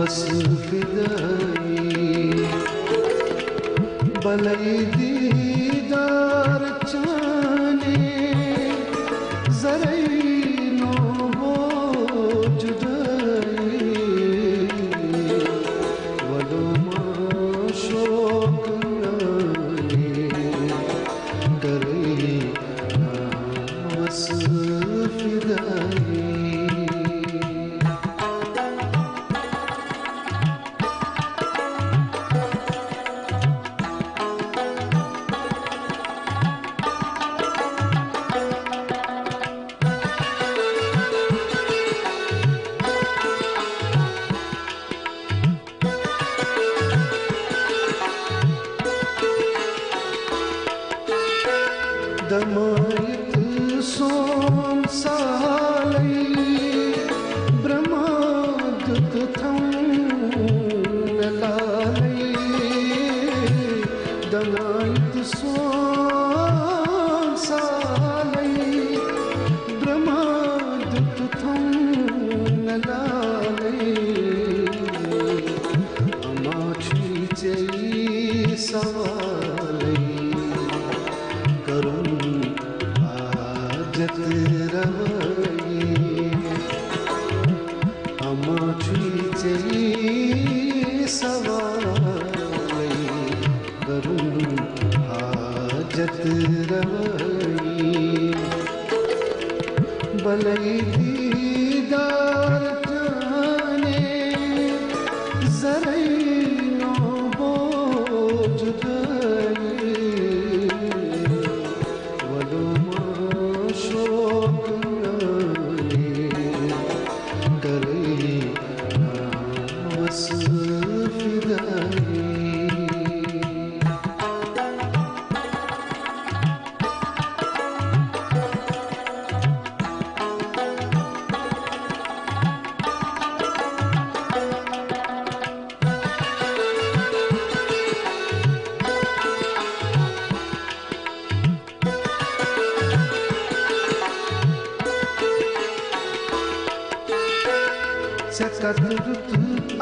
बस फिदाई भलई दीदार चाने जरई नो हो जुदाई वलो मां शौक नाने करई ना बस फिदाई दमायत सोम सालई ब्रह्मादुत थम नलालई दमायत सोम सालई ब्रह्मादुत थम नलालई अमाठी चई सवालई करूं हाजत रवाई अमाठी चई सवाई करूं हाजत रवाई भलई दीदार जाने जरई नो हो जुदाई वलो मां शौक नाने करई ना बस फिदाई सकदरुत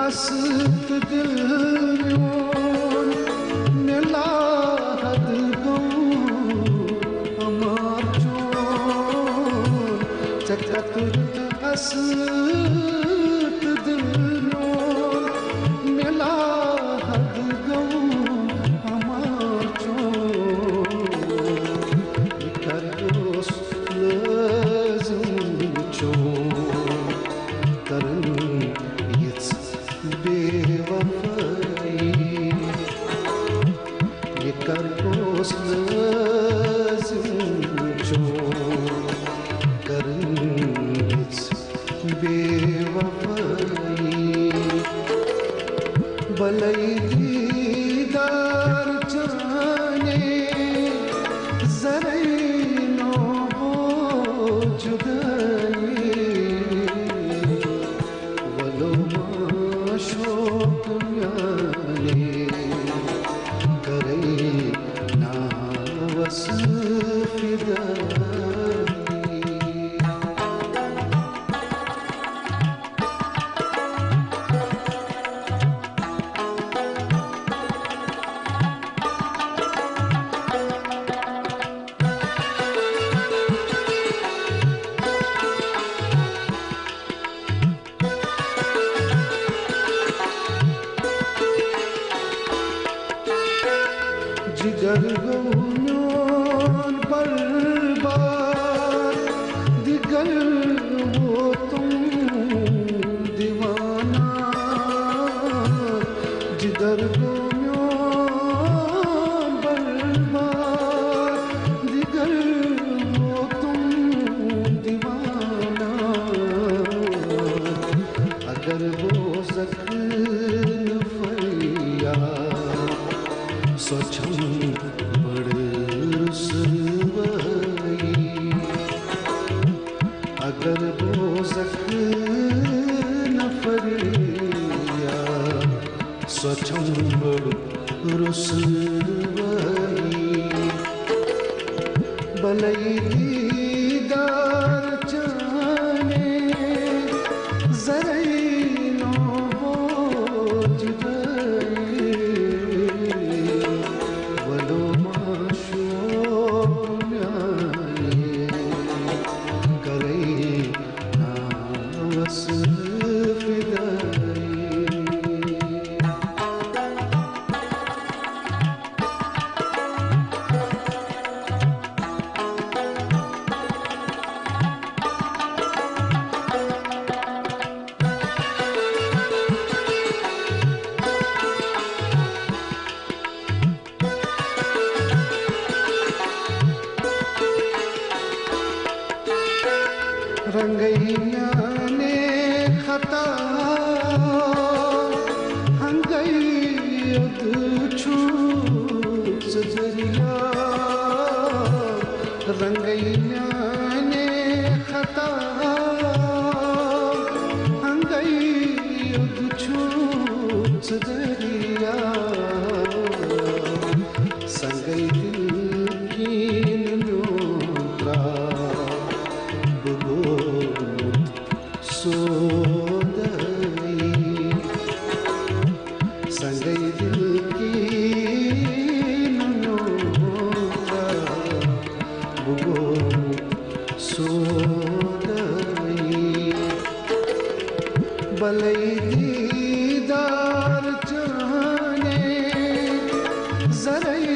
असत दिलयोन निलाहद गो अमार चोन सकदरुत असत दिलयोन निलाहद गो अमार चोन कर दोस्त लज़म चोन करन बेवफाई ये कर कोस लज़म चोन करन बेवफाई भलई दीदार जाने जरई नो हो जुदाई वलो मां शौक नाने करई ना बस फिदाई जिगर गौन्योन बर्बाद दिगर वो तुम दीवाना जिगर गौन्योन बर्बाद दिगर वो तुम दीवाना अगर वो ज़ख्म फरिया सोचूं बड़ रुसवाई अगर वो ज़ख्म फरिया सोचूं बड़ रुसवाई भलई दीदार जाने जरई नो हो रंगैयाने खता हंगई युद्ध छूच दरिया संगई दिल की न्योत्रा बुगोत सोदई संगई दिल की न्योत्रा बुगोत सोदई बलई दीदार जाने जरई